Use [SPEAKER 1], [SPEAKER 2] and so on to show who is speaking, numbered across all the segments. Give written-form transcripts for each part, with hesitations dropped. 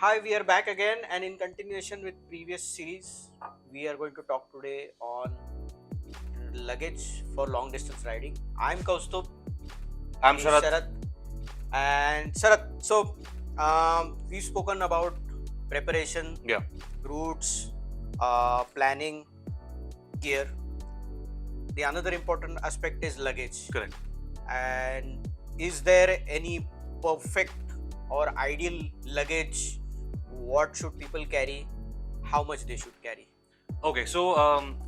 [SPEAKER 1] Hi, we are back again, and in continuation with previous series, we are going to talk today on luggage for long distance riding. I'm Kaustubh,
[SPEAKER 2] I'm
[SPEAKER 1] he's
[SPEAKER 2] Sharath.
[SPEAKER 1] Sharath, and Sharath. We've spoken about preparation,
[SPEAKER 2] Yeah,
[SPEAKER 1] routes, planning, gear. The another important aspect is luggage.
[SPEAKER 2] correct.
[SPEAKER 1] And is there any perfect or ideal luggage? What should people carry? How much they should carry?
[SPEAKER 2] Okay, so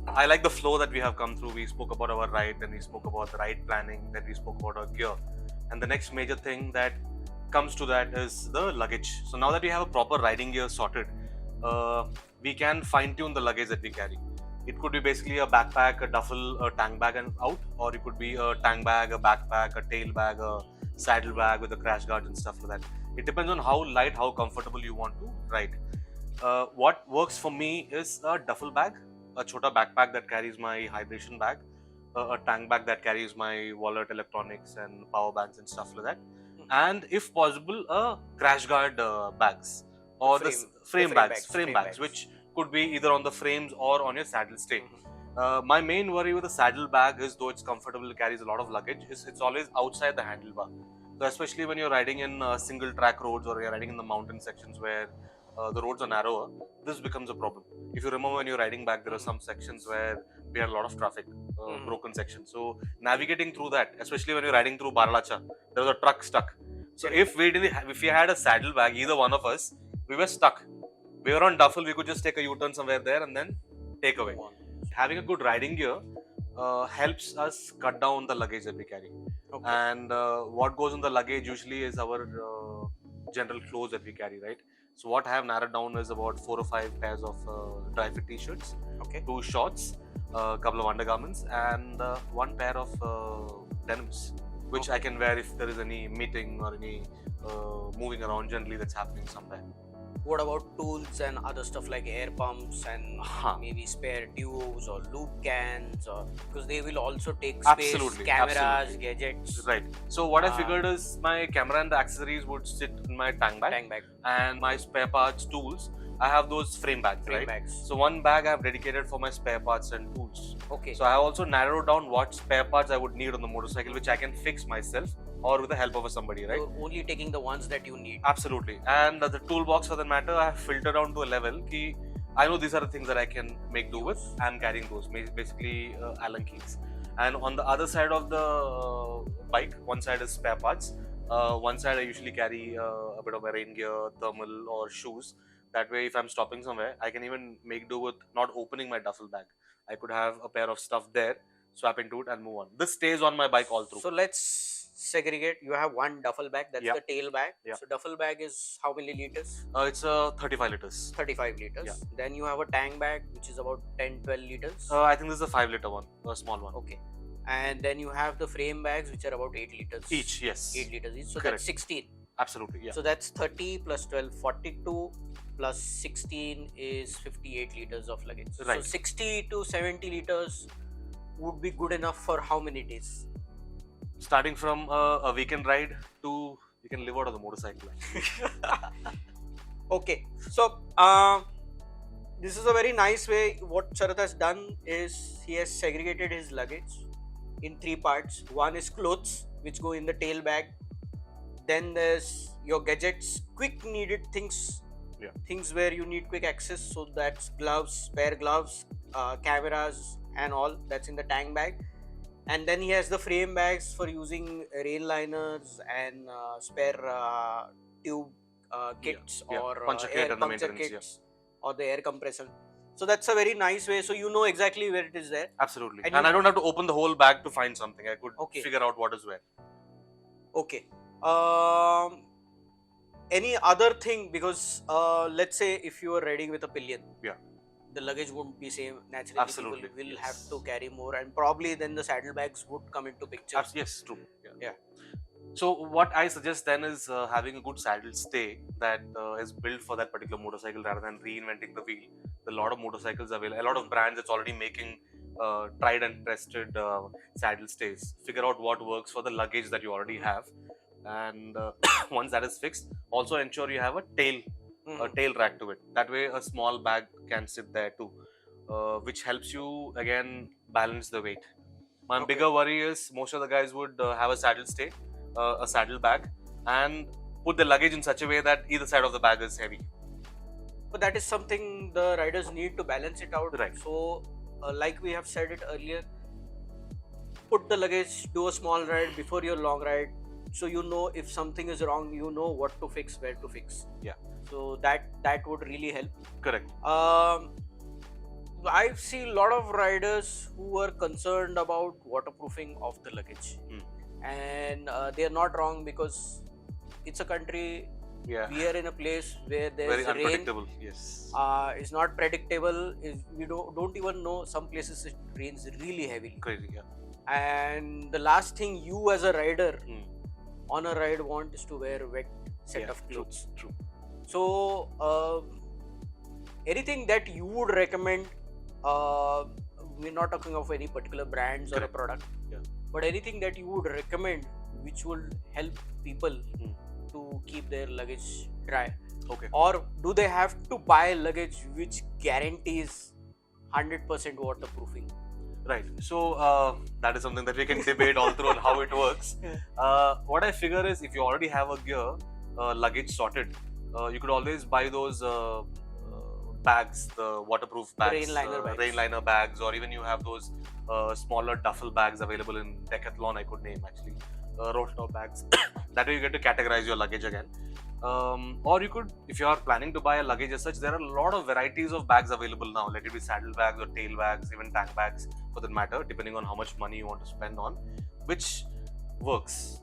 [SPEAKER 2] I like the flow that we have come through. We spoke about our ride, then we spoke about the ride planning, then we spoke about our gear. And the next major thing that comes to that is the luggage. So now that we have a proper riding gear sorted, uh, we can fine tune the luggage that we carry. It could be basically a backpack, a duffel, a tank bag, and out, or it could be a tank bag, a backpack, a tail bag, a saddle bag with a crash guard and stuff like that. It depends on how light, how comfortable you want to ride. What works for me is a duffel bag, a chota backpack that carries my hydration bag, a tank bag that carries my wallet, electronics, and power banks and stuff like that. And if possible, a crash guard bags
[SPEAKER 1] The
[SPEAKER 2] or
[SPEAKER 1] frame, the
[SPEAKER 2] frame bags, frame
[SPEAKER 1] frame
[SPEAKER 2] bags,
[SPEAKER 1] bags.
[SPEAKER 2] which could be either on the frames or on your saddle stay.
[SPEAKER 1] Mhm.
[SPEAKER 2] My main worry with the saddle bag is, though it's comfortable, it carries a lot of luggage, is it's always outside the handlebar. So especially when you're riding in single track roads or you're riding in the mountain sections where the roads are narrower, this becomes a problem. If you remember when you're riding back, there are some sections where we had a lot of traffic,
[SPEAKER 1] Mhm.
[SPEAKER 2] broken sections. So navigating through that, especially when you're riding through Baralacha, there was a truck stuck. So
[SPEAKER 1] Correct.
[SPEAKER 2] if we had a saddle bag, either one of us, we were stuck. We were on duffel. We could just take a U-turn somewhere there and then take away.
[SPEAKER 1] Move on.
[SPEAKER 2] Having a good riding gear helps us cut down the luggage that we carry.
[SPEAKER 1] Okay.
[SPEAKER 2] And what goes in the luggage usually is our general clothes that we carry, right? So what I have narrowed down is about 4 or 5 pairs of dry fit t-shirts,
[SPEAKER 1] Okay.
[SPEAKER 2] 2 shorts, a couple of undergarments, and one pair of denims, which I can wear if there is any meeting or any moving around generally that's happening somewhere.
[SPEAKER 1] What about tools and other stuff like air pumps and
[SPEAKER 2] Huh.
[SPEAKER 1] maybe spare tubes or lube cans, or because they will also take space,
[SPEAKER 2] Absolutely,
[SPEAKER 1] cameras,
[SPEAKER 2] absolutely.
[SPEAKER 1] gadgets,
[SPEAKER 2] Right. So what I
[SPEAKER 1] Uh,
[SPEAKER 2] figured is my camera and the accessories would sit in my tank bag,
[SPEAKER 1] tank bag,
[SPEAKER 2] and my spare parts, tools, I have those frame bags,
[SPEAKER 1] frame
[SPEAKER 2] right?
[SPEAKER 1] bags.
[SPEAKER 2] So one bag I have dedicated for my spare parts and tools.
[SPEAKER 1] Okay.
[SPEAKER 2] So I have also narrowed down what spare parts I would need on the motorcycle, which I can fix myself or with the help of somebody, right?
[SPEAKER 1] You're only taking the ones that you need.
[SPEAKER 2] Absolutely. And the toolbox for that matter, I have filtered down to a level ki I know these are the things that I can make do with. I'm carrying those, basically Allen keys. And on the other side of the bike, one side is spare parts. One side I usually carry a bit of my rain gear, thermal, or shoes. That way, if I'm stopping somewhere, I can even make do with not opening my duffel bag. I could have a pair of stuff there, swap into it, and move on. This stays on my bike all through.
[SPEAKER 1] So let's segregate. You have one duffel bag, that's
[SPEAKER 2] Yeah,
[SPEAKER 1] the tail bag.
[SPEAKER 2] yeah.
[SPEAKER 1] So duffel bag is how many liters?
[SPEAKER 2] It's 35 liters.
[SPEAKER 1] 35 liters.
[SPEAKER 2] Yeah.
[SPEAKER 1] Then you have a tank bag which is about 10-12 liters.
[SPEAKER 2] I think this is a 5 liter one, a small one.
[SPEAKER 1] Okay. And then you have the frame bags which are about 8 liters.
[SPEAKER 2] Each, yes.
[SPEAKER 1] 8 liters each. So
[SPEAKER 2] Correct.
[SPEAKER 1] that's 16.
[SPEAKER 2] Absolutely, yeah.
[SPEAKER 1] So that's 30 plus 12, 42 plus 16 is 58 liters of luggage. So
[SPEAKER 2] Right.
[SPEAKER 1] 60 to 70 liters would be good enough for how many days?
[SPEAKER 2] Starting from a weekend ride to you can live out of the motorcycle.
[SPEAKER 1] Okay, so this is a very nice way. What Sharath has done is he has segregated his luggage in 3 parts. One is clothes, which go in the tail bag. Then there's your gadgets, quick needed things,
[SPEAKER 2] Yeah.
[SPEAKER 1] things where you need quick access. So that's gloves, spare gloves, cameras, and all. That's in the tank bag. And then he has the frame bags for using rain liners and spare tube kits
[SPEAKER 2] yeah.
[SPEAKER 1] or
[SPEAKER 2] Puncture kit
[SPEAKER 1] air
[SPEAKER 2] and the
[SPEAKER 1] puncture
[SPEAKER 2] maintenance,
[SPEAKER 1] kits or the air compressor. So that's a very nice way. So you know exactly where it is there.
[SPEAKER 2] Absolutely.
[SPEAKER 1] And
[SPEAKER 2] And
[SPEAKER 1] you-
[SPEAKER 2] I don't have to open the whole bag to find something. I could
[SPEAKER 1] Okay.
[SPEAKER 2] figure out what is where.
[SPEAKER 1] Okay. Any other thing, because let's say if you are riding with a pillion,
[SPEAKER 2] Yeah.
[SPEAKER 1] the luggage won't be same. Naturally,
[SPEAKER 2] Absolutely,
[SPEAKER 1] people will
[SPEAKER 2] yes.
[SPEAKER 1] have to carry more, and probably then the saddlebags would come into picture.
[SPEAKER 2] Yes, true.
[SPEAKER 1] Yeah.
[SPEAKER 2] So what I suggest then is having a good saddle stay that is built for that particular motorcycle rather than reinventing the wheel. There are a lot of motorcycles available. A lot of brands that's already making tried and tested saddle stays. Figure out what works for the luggage that you already have, and once that is fixed, also ensure you have a tail tail rack to it. That way, a small bag can sit there too, which helps you again balance the weight. My
[SPEAKER 1] Okay.
[SPEAKER 2] bigger worry is most of the guys would have a saddle stay, a saddle bag, and put the luggage in such a way that either side of the bag is heavy.
[SPEAKER 1] But that is something the riders need to balance it out.
[SPEAKER 2] Right.
[SPEAKER 1] So, like we have said it earlier, put the luggage, do a small ride before your long ride, so you know if something is wrong, you know what to fix, where to fix.
[SPEAKER 2] Yeah.
[SPEAKER 1] So that would really help.
[SPEAKER 2] Correct.
[SPEAKER 1] I see a lot of riders who are concerned about waterproofing of the luggage, and they are not wrong, because it's a country.
[SPEAKER 2] Yeah.
[SPEAKER 1] We are in a place where there's
[SPEAKER 2] Very
[SPEAKER 1] rain.
[SPEAKER 2] unpredictable. Yes.
[SPEAKER 1] It's not predictable. We don't even know. Some places it rains really heavily.
[SPEAKER 2] Crazy. Yeah.
[SPEAKER 1] And the last thing you as a rider on a ride want is to wear a wet set of clothes.
[SPEAKER 2] True.
[SPEAKER 1] So anything that you would recommend, we're not talking of any particular brands or a product, but anything that you would recommend which will help people to keep their luggage dry.
[SPEAKER 2] Okay.
[SPEAKER 1] Or do they have to buy luggage which guarantees 100% waterproofing?
[SPEAKER 2] Right. So that is something that we can debate all through on how it works. What I figure is, if you already have a gear luggage sorted, you could always buy those bags, the waterproof bags, rain liner bags, or even you have those smaller duffel bags available in Decathlon. I could name actually roll top bags. That way you get to categorize your luggage again. Or you could, if you are planning to buy a luggage as such, there are a lot of varieties of bags available now. Let it be saddle bags or tail bags, even tank bags for that matter, depending on how much money you want to spend on, which works,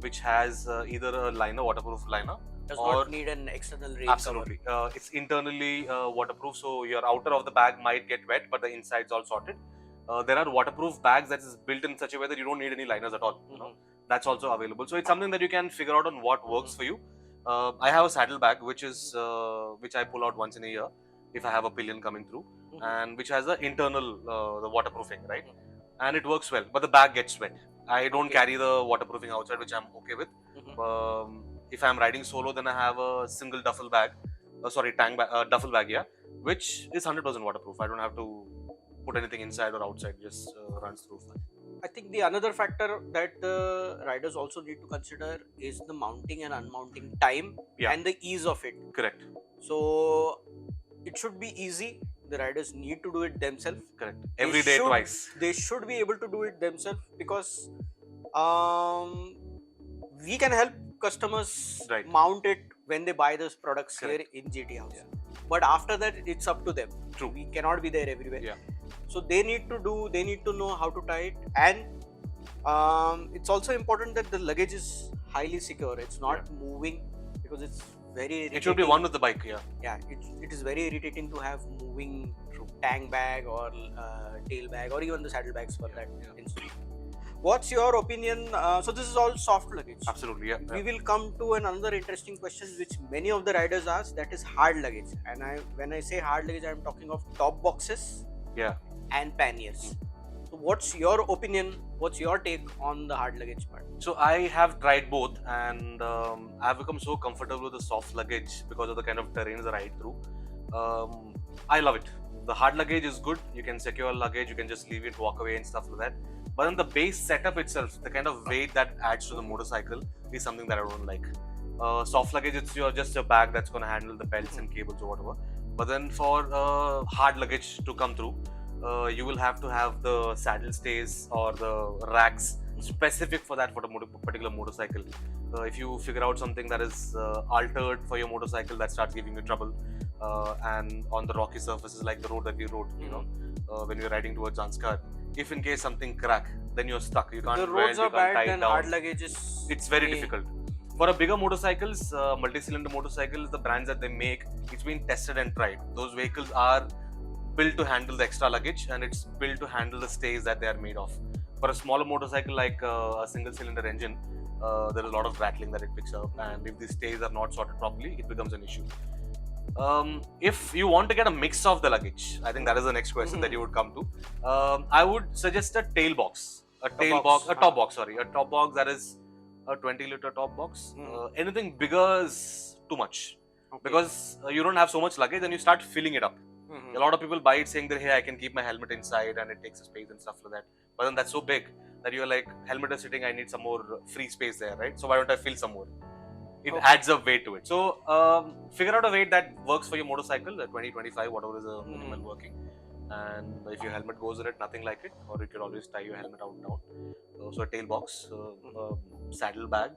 [SPEAKER 2] which has either a liner, waterproof liner.
[SPEAKER 1] Does not need an external rain
[SPEAKER 2] absolutely cover. It's internally waterproof, so your outer of the bag might get wet, but the inside's all sorted. There are waterproof bags that is built in such a way that you don't need any liners at all. You know? That's also available. So it's something that you can figure out on what works for you. I have a saddle bag which I pull out once in a year if I have a pillion coming through, and which has the internal the waterproofing, right? And it works well, but the bag gets wet. I don't carry the waterproofing outside, which I'm okay with. If I'm riding solo, then I have a single duffel bag, duffel bag, which is 100% waterproof. I don't have to put anything inside or outside, just runs through fine.
[SPEAKER 1] I think the another factor that the riders also need to consider is the mounting and unmounting time and the ease of it.
[SPEAKER 2] Correct.
[SPEAKER 1] So it should be easy. The riders need to do it themselves.
[SPEAKER 2] Correct. Every day, twice.
[SPEAKER 1] They should be able to do it themselves, because we can help customers mount it when they buy those products here in GTHouse. But after that, it's up to them.
[SPEAKER 2] True.
[SPEAKER 1] We cannot be there everywhere. So they need to know how to tie it, and it's also important that the luggage is highly secure. It's not moving, because it's very irritating.
[SPEAKER 2] It should be one with the bike.
[SPEAKER 1] It is very irritating to have moving tank bag or tail bag, or even the saddle bags for that instance. What's your opinion? So this is all soft luggage.
[SPEAKER 2] Absolutely,
[SPEAKER 1] We will come to another interesting question which many of the riders ask, that is hard luggage. And when I say hard luggage, I am talking of top boxes and panniers. So what's your opinion? What's your take on the hard luggage part?
[SPEAKER 2] So I have tried both, and I've become so comfortable with the soft luggage because of the kind of terrains I ride through. I love it. The hard luggage is good. You can secure luggage, you can just leave it, walk away and stuff like that. But then the base setup itself, the kind of weight that adds to the motorcycle is something that I don't like. Soft luggage, it's just a bag that's going to handle the belts and cables or whatever. But then for hard luggage to come through, you will have to have the saddle stays or the racks specific for that for the particular motorcycle. If you figure out something that is altered for your motorcycle, that starts giving you trouble. And on the rocky surfaces like the road that we rode, when we're riding towards Zanskar, if in case something crack, then you're stuck. You can't.
[SPEAKER 1] The roads are bad, then hard luggage is.
[SPEAKER 2] It's very difficult. For a bigger motorcycles, multi-cylinder motorcycles, the brands that they make, it's been tested and tried. Those vehicles are built to handle the extra luggage, and it's built to handle the stays that they are made of. For a smaller motorcycle like a single-cylinder engine, there is a lot of rattling that it picks up, and if the stays are not sorted properly, it becomes an issue. If you want to get a mix of the luggage, I think that is the next question that you would come to. I would suggest a tail box, a top box that is a 20-liter top box. Anything bigger is too much.
[SPEAKER 1] Okay.
[SPEAKER 2] because you don't have so much luggage and you start filling it up.
[SPEAKER 1] Mhm.
[SPEAKER 2] A lot of people buy it saying that, hey, I can keep my helmet inside and it takes a space and stuff like that. But then that's so big that you're like, helmet is sitting, I need some more free space there, right? So why don't I fill some more? It
[SPEAKER 1] Okay.
[SPEAKER 2] adds a weight to it. So figure out a weight that works for your motorcycle, 20, 25, whatever is a minimal working. And if your helmet goes in it, nothing like it, or you can always tie your helmet out down. So a tail box, saddle bag,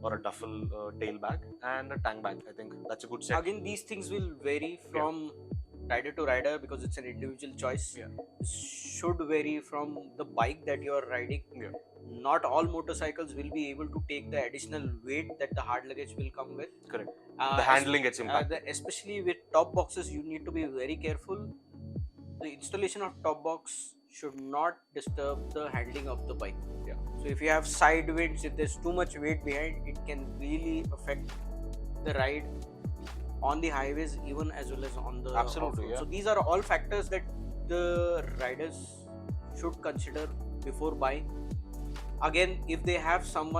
[SPEAKER 2] or a duffel tail bag, and a tank bag. I think that's a good set.
[SPEAKER 1] Again, these things will vary from rider to rider because it's an individual choice.
[SPEAKER 2] Yeah.
[SPEAKER 1] Should vary from the bike that you are riding.
[SPEAKER 2] Yeah.
[SPEAKER 1] Not all motorcycles will be able to take the additional weight that the hard luggage will come with.
[SPEAKER 2] Correct. The handling gets
[SPEAKER 1] es-
[SPEAKER 2] impacted.
[SPEAKER 1] especially with top boxes, you need to be very careful. The installation of top box should not disturb the handling of the bike.
[SPEAKER 2] Yeah.
[SPEAKER 1] So if you have side winds, if there's too much weight behind, it can really affect the ride on the highways, even as well as on the
[SPEAKER 2] Absolutely,
[SPEAKER 1] off-road.
[SPEAKER 2] yeah.
[SPEAKER 1] So these are all factors that the riders should consider before buying. Again, if they have some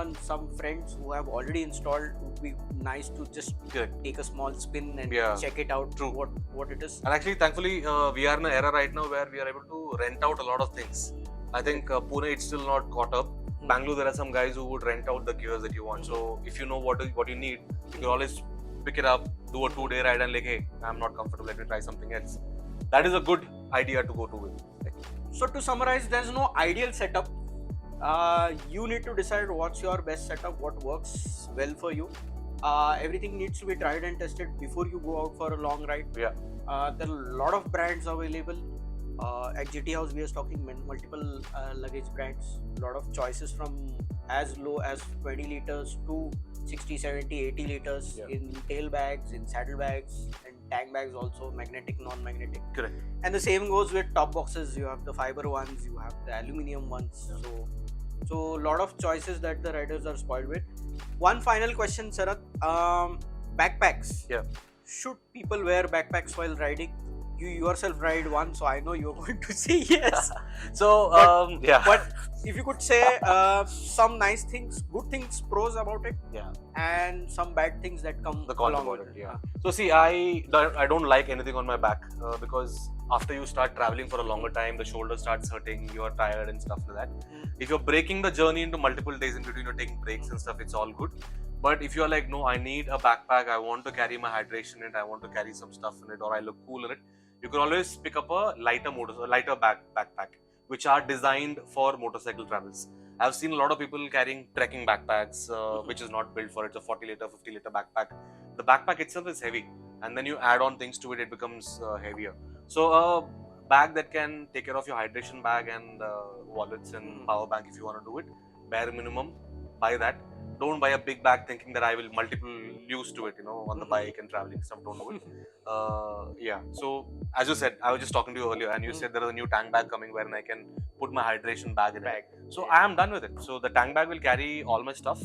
[SPEAKER 1] friends who have already installed, it would be nice to just
[SPEAKER 2] Correct.
[SPEAKER 1] take a small spin and
[SPEAKER 2] Yeah.
[SPEAKER 1] check it out.
[SPEAKER 2] True.
[SPEAKER 1] What it is.
[SPEAKER 2] And actually, thankfully, we are in an era right now where we are able to rent out a lot of things. I think Pune, it's still not caught up. Bangalore, there are some guys who would rent out the gears that you want. So if you know what you need, you can always pick it up, do a 2-day ride, and like, hey, I'm not comfortable. Let me try something else. That is a good idea to go to with.
[SPEAKER 1] So to summarize, there's no ideal setup. You need to decide what's your best setup, what works well for you. Everything needs to be tried and tested before you go out for a long ride.
[SPEAKER 2] Yeah.
[SPEAKER 1] There are a lot of brands available. At GTHouse, we are stocking multiple luggage brands. A lot of choices from as low as 20 liters to 60, 70, 80 liters in tail bags, in saddle bags, and tank bags also, magnetic, non-magnetic.
[SPEAKER 2] Correct.
[SPEAKER 1] And the same goes with top boxes. You have the fiber ones, you have the aluminium ones. So a lot of choices that the riders are spoiled with. One final question, Sarath. Backpacks.
[SPEAKER 2] Yeah.
[SPEAKER 1] Should people wear backpacks while riding? You yourself ride one, so I know you're going to say yes.
[SPEAKER 2] So, yeah.
[SPEAKER 1] But if you could say some nice things, good things, pros about it,
[SPEAKER 2] Yeah.
[SPEAKER 1] and some bad things that come
[SPEAKER 2] The cons
[SPEAKER 1] along
[SPEAKER 2] about
[SPEAKER 1] with
[SPEAKER 2] it, yeah. So see, I don't like anything on my back because after you start traveling for a longer time, the shoulder starts hurting, you're tired and stuff like that. If you're breaking the journey into multiple days in between, you're taking breaks and stuff, it's all good. But if you're like, no, I need a backpack, I want to carry my hydration in it, I want to carry some stuff in it, or I look cool in it, you can always pick up a lighter backpack, which are designed for motorcycle travels. I've seen a lot of people carrying trekking backpacks, which is not built for it. It's a 40 liter, 50 liter backpack. The backpack itself is heavy, and then you add on things to it, it becomes heavier. So a bag that can take care of your hydration bag and wallets and power bank if you want to do it, bare minimum, buy that. Don't buy a big bag thinking that I will multiple use to it, on the bike and traveling stuff. Don't do it. Yeah. So as you said, I was just talking to you earlier, and you said there is a new tank bag coming wherein I can put my hydration bag in it. So I am done with it. So the tank bag will carry all my stuff,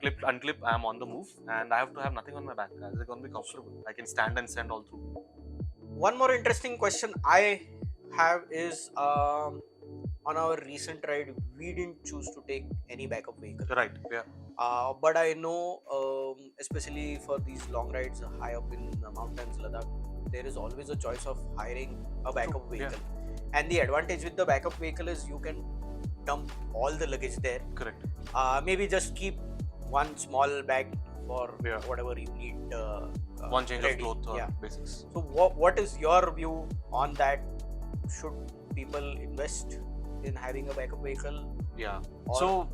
[SPEAKER 2] clip, unclip. I am on the move, and I have to have nothing on my back. It's going to be comfortable. I can stand and send all through.
[SPEAKER 1] One more interesting question I have is on our recent ride, we didn't choose to take any backup vehicle.
[SPEAKER 2] Right. Yeah.
[SPEAKER 1] But I know, especially for these long rides high up in the mountains, Ladakh, there is always a choice of hiring a backup vehicle. And the advantage with the backup vehicle is you can dump all the luggage there.
[SPEAKER 2] Correct.
[SPEAKER 1] Maybe just keep one small bag for whatever you need.
[SPEAKER 2] One change
[SPEAKER 1] ready.
[SPEAKER 2] of clothes or basics.
[SPEAKER 1] So what is your view on that? Should people invest in having a backup vehicle?
[SPEAKER 2] Yeah. So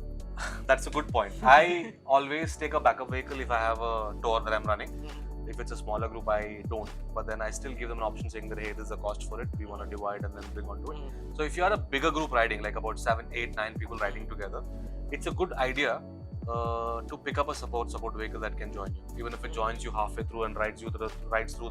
[SPEAKER 2] that's a good point. I always take a backup vehicle if I have a tour that I'm running. If it's a smaller group, I don't. But then I still give them an option saying that, hey, this is a cost for it. We want to divide and then bring onto it. So if you are a bigger group riding, like about 7, 8, 9 people riding together, it's a good idea to pick up a support vehicle that can join you. Even if it joins you halfway through and rides through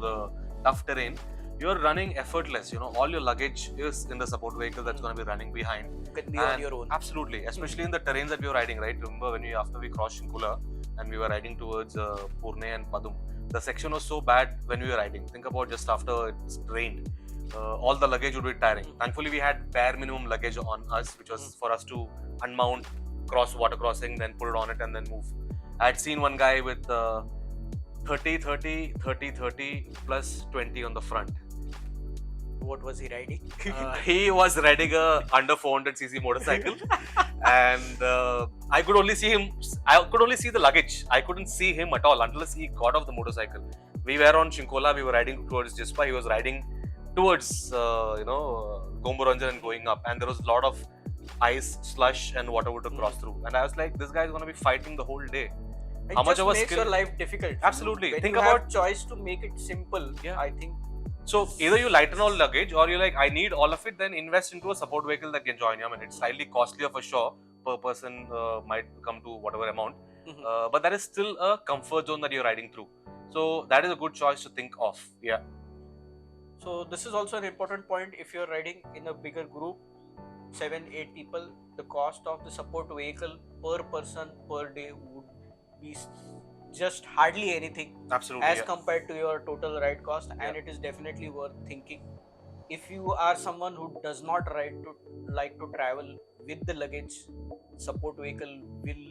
[SPEAKER 2] the tough terrain, you're running effortless. All your luggage is in the support vehicle that's going to be running behind.
[SPEAKER 1] You can be on your own.
[SPEAKER 2] Absolutely, especially in the terrains that we were riding, right? Remember after we crossed Shinkula and we were riding towards Pune and Padum, the section was so bad when we were riding. Think about just after it's rained, all the luggage would be tiring. Thankfully, we had bare minimum luggage on us, which was for us to unmount, cross water crossing, then put it on it and then move. I had seen one guy with 30, 30, 30, 30 plus 20 on the front.
[SPEAKER 1] What was he riding?
[SPEAKER 2] He was riding a under 400cc motorcycle, and I could only see him. I could only see the luggage. I couldn't see him at all unless he got off the motorcycle. We were on Shinkola. We were riding towards Jispa. He was riding towards Gomboranjan and going up, and there was a lot of ice, slush, and water to cross through. And I was like, this guy is gonna be fighting the whole day.
[SPEAKER 1] It
[SPEAKER 2] How much
[SPEAKER 1] just
[SPEAKER 2] of a
[SPEAKER 1] makes
[SPEAKER 2] skill-
[SPEAKER 1] your life difficult.
[SPEAKER 2] Absolutely.
[SPEAKER 1] When
[SPEAKER 2] Think
[SPEAKER 1] you
[SPEAKER 2] about-
[SPEAKER 1] have choice to make it simple.
[SPEAKER 2] Yeah.
[SPEAKER 1] I think.
[SPEAKER 2] So either you lighten all luggage, or you're like, I need all of it. Then invest into a support vehicle that can join you. I mean, it's slightly costlier for sure. Per person might come to whatever amount, but that is still a comfort zone that you're riding through. So that is a good choice to think of. Yeah.
[SPEAKER 1] So this is also an important point. If you're riding in a bigger group, 7-8 people, the cost of the support vehicle per person per day would be just hardly anything
[SPEAKER 2] Absolutely.
[SPEAKER 1] as
[SPEAKER 2] yeah.
[SPEAKER 1] compared to your total ride cost, and
[SPEAKER 2] Yeah.
[SPEAKER 1] it is definitely worth thinking. If you are someone who does not like to travel with the luggage, support vehicle will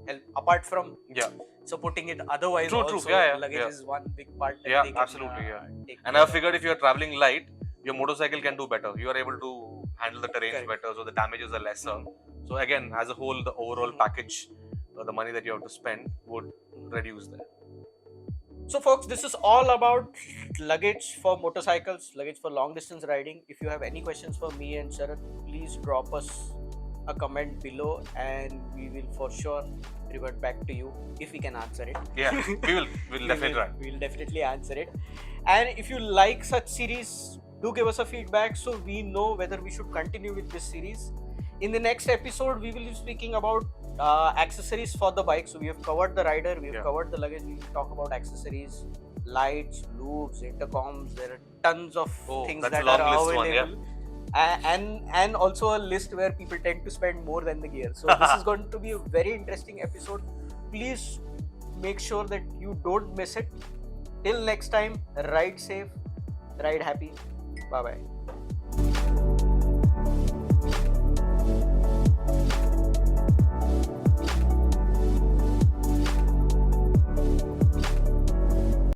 [SPEAKER 1] help. Apart from
[SPEAKER 2] Yeah.
[SPEAKER 1] supporting it otherwise,
[SPEAKER 2] True,
[SPEAKER 1] also
[SPEAKER 2] yeah,
[SPEAKER 1] luggage
[SPEAKER 2] yeah.
[SPEAKER 1] is one big part that
[SPEAKER 2] Yeah,
[SPEAKER 1] they can,
[SPEAKER 2] absolutely, yeah.
[SPEAKER 1] take
[SPEAKER 2] And
[SPEAKER 1] care
[SPEAKER 2] I
[SPEAKER 1] of.
[SPEAKER 2] figured if you're traveling light, your motorcycle can do better. You are able to handle the terrain
[SPEAKER 1] Correct.
[SPEAKER 2] better, so the damages are lesser. So again, as a whole, the overall package, the money that you have to spend would reduce there.
[SPEAKER 1] So folks, this is all about luggage for motorcycles, luggage for long distance riding. If you have any questions for me and Sharat, please drop us a comment below and we will for sure revert back to you if we can answer it.
[SPEAKER 2] Yeah, we'll definitely try.
[SPEAKER 1] We'll definitely answer it. And if you like such series, do give us a feedback so we know whether we should continue with this series. In the next episode, we will be speaking about accessories for the bike. So we have covered the rider, we have covered the luggage. We will talk about accessories, lights, loops, intercoms. There are tons of things
[SPEAKER 2] that's
[SPEAKER 1] that
[SPEAKER 2] a long
[SPEAKER 1] are
[SPEAKER 2] list
[SPEAKER 1] available.
[SPEAKER 2] one,
[SPEAKER 1] And also a list where people tend to spend more than the gear. So this is going to be a very interesting episode. Please make sure that you don't miss it. Till next time, ride safe, ride happy. Bye bye.